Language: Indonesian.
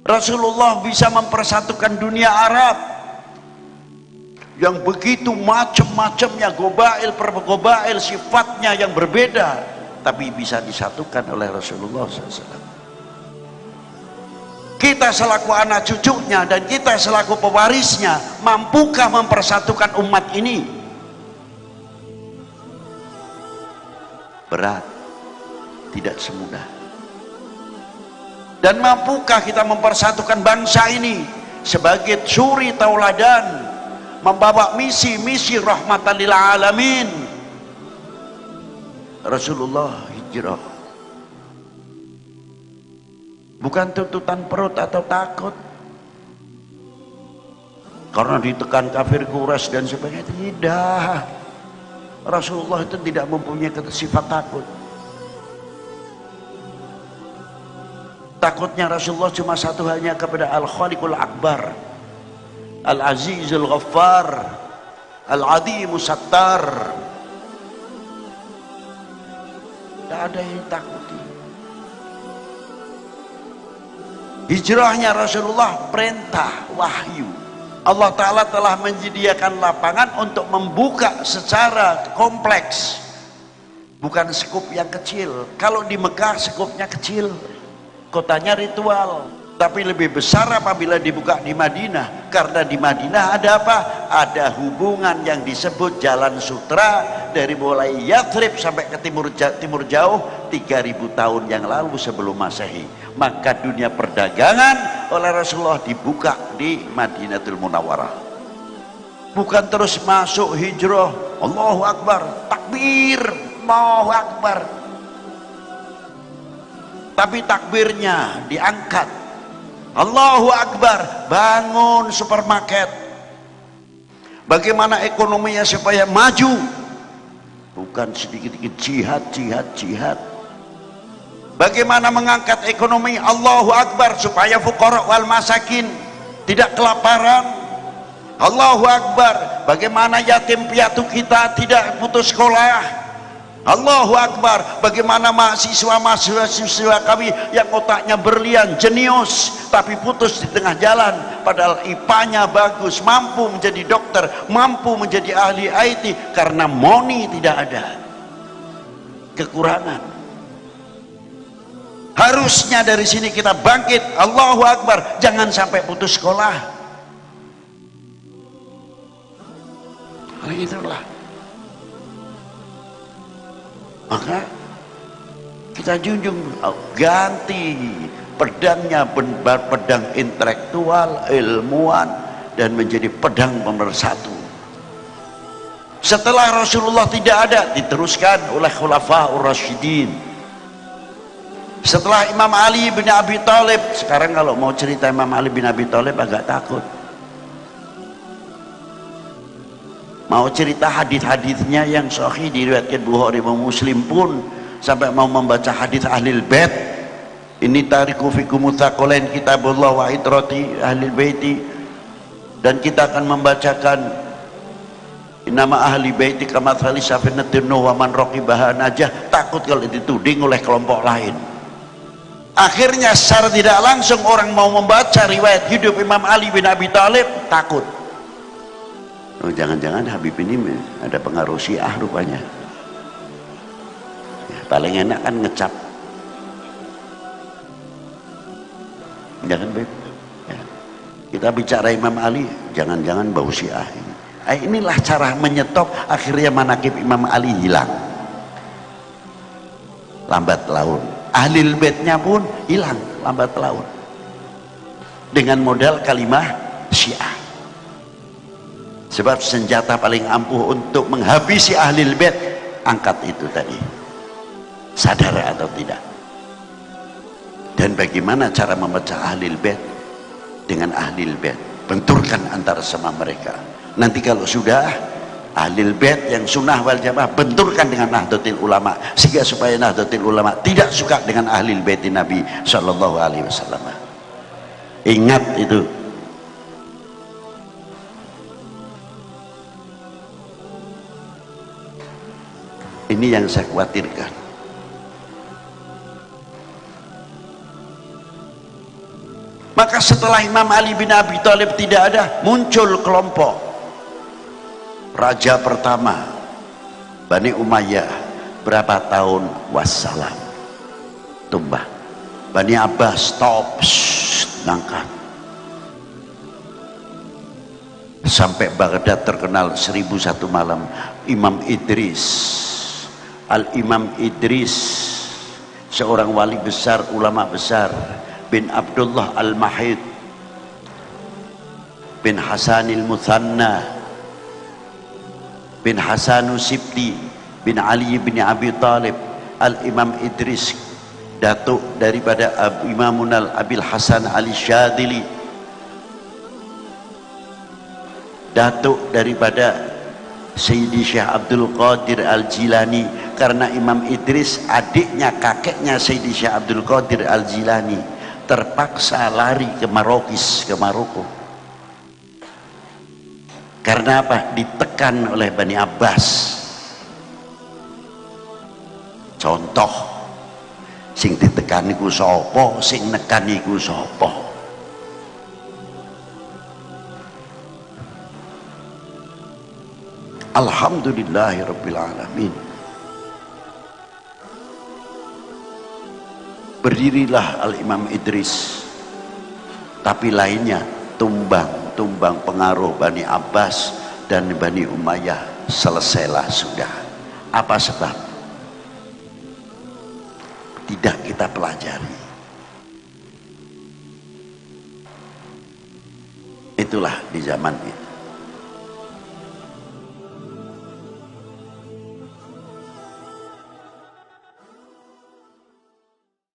Rasulullah bisa mempersatukan dunia Arab yang begitu macam-macamnya, gobail sifatnya yang berbeda, tapi bisa disatukan oleh Rasulullah SAW. Kita selaku anak cucunya dan kita selaku pewarisnya, mampukah mempersatukan umat ini? Berat, tidak semudah. Dan mampukah kita mempersatukan bangsa ini sebagai suri tauladan, membawa misi rahmatan lil alamin? Rasulullah hijrah bukan tuntutan perut atau takut karena ditekan kafir Quraisy dan sebagainya, tidak. Rasulullah itu tidak mempunyai sifat takut. Takutnya Rasulullah cuma satu, hanya kepada Al-Khaliqul Akbar, Al-Azizul Ghaffar, Al-Adimus Sattar. Tidak ada yang takuti. Hijrahnya Rasulullah perintah wahyu. Allah Ta'ala telah menyediakan lapangan untuk membuka secara kompleks, bukan skup yang kecil. Kalau di Mekah skupnya kecil, kotanya ritual, tapi lebih besar apabila dibuka di Madinah. Karena di Madinah ada apa? Ada hubungan yang disebut Jalan Sutra, dari mulai Yathrib sampai ke timur jauh 3000 tahun yang lalu sebelum Masehi. Maka dunia perdagangan oleh Rasulullah dibuka di Madinatul Munawwarah. Bukan terus masuk hijrah, Allahu Akbar, takbir, Allahu Akbar, tapi takbirnya diangkat, Allahu Akbar, bangun supermarket. Bagaimana ekonominya supaya maju? Bukan sedikit-sedikit jihad. Bagaimana mengangkat ekonomi? Allahu Akbar, supaya fuqara wal masakin tidak kelaparan. Allahu Akbar, bagaimana yatim piatu kita tidak putus sekolah. Allahu Akbar, bagaimana mahasiswa kami yang otaknya berlian, jenius, tapi putus di tengah jalan, padahal IPA-nya bagus, mampu menjadi dokter, mampu menjadi ahli IT, karena money tidak ada, kekurangan. Harusnya dari sini kita bangkit, Allahu Akbar, jangan sampai putus sekolah. Itulah. Maka kita junjung, ganti pedangnya pedang intelektual, ilmuwan, dan menjadi pedang pemersatu. Setelah Rasulullah tidak ada, diteruskan oleh Khulafaur Rasyidin. Setelah Imam Ali bin Abi Thalib, sekarang kalau mau cerita Imam Ali bin Abi Thalib agak takut. Mau cerita hadis-hadisnya yang sahih diriwayatkan Bukhari dan Muslim pun, sampai mau membaca hadis Ahlul Bait, ini tariku fikum tsaqalain kitabullah wa itrati Ahlul Baiti, dan kita akan membacakan nama ahli baiti kamathali safinatin wa man raqibaha najah. Takut kalau dituding oleh kelompok lain. Akhirnya secara tidak langsung orang mau membaca riwayat hidup Imam Ali bin Abi Thalib takut. Oh, jangan-jangan Habib ini ada pengaruh Syiah rupanya. Ya, paling enak kan ngecap. Jangan Beb. Ya. Kita bicara Imam Ali, jangan-jangan bau Syiah ini. Inilah cara menyetop, akhirnya manaqib Imam Ali hilang. Lambat laun. Ahlul Baitnya pun hilang lambat laun. Dengan modal kalimah Syiah. Sebab senjata paling ampuh untuk menghabisi Ahlul Bait, angkat itu tadi. Sadar atau tidak? Dan bagaimana cara memecah Ahlul Bait? Dengan Ahlul Bait, benturkan antara sama mereka. Nanti kalau sudah Ahlul Bait yang sunnah wal jamaah, benturkan dengan Nahdlatul Ulama, sehingga supaya Nahdlatul Ulama tidak suka dengan Ahlul Bait Nabi Shallallahu Alaihi Wasallam. Ingat itu. Ini yang saya khawatirkan. Maka setelah Imam Ali bin Abi Thalib tidak ada, muncul kelompok raja pertama Bani Umayyah. Berapa tahun? Wassalam, tumbang. Bani Abbas stop, ngangkat. Sampai Baghdad terkenal 1001 malam. Imam Idris, Al-Imam Idris, seorang wali besar, ulama besar, bin Abdullah Al-Mahid bin Hasanil Muthanna bin Hasanu Sibti bin Ali bin Abi Talib. Al-Imam Idris, datuk daripada Imamunal Abil Hasan Ali Syadili, datuk daripada Sayyidi Syekh Abdul Qadir Al-Jilani. Karena Imam Idris adiknya kakeknya Sayyidi Syekh Abdul Qadir Al-Jilani, terpaksa lari ke Marokis, ke Maroko. Karena apa? Ditekan oleh Bani Abbas. Contoh, sing ditekan iku sapa, sing nekan iku sapa. Alhamdulillahirabbil alamin. Berdirilah Al-Imam Idris, tapi lainnya tumbang pengaruh Bani Abbas dan Bani Umayyah, selesailah sudah. Apa sebab? Tidak kita pelajari. Itulah di zaman itu.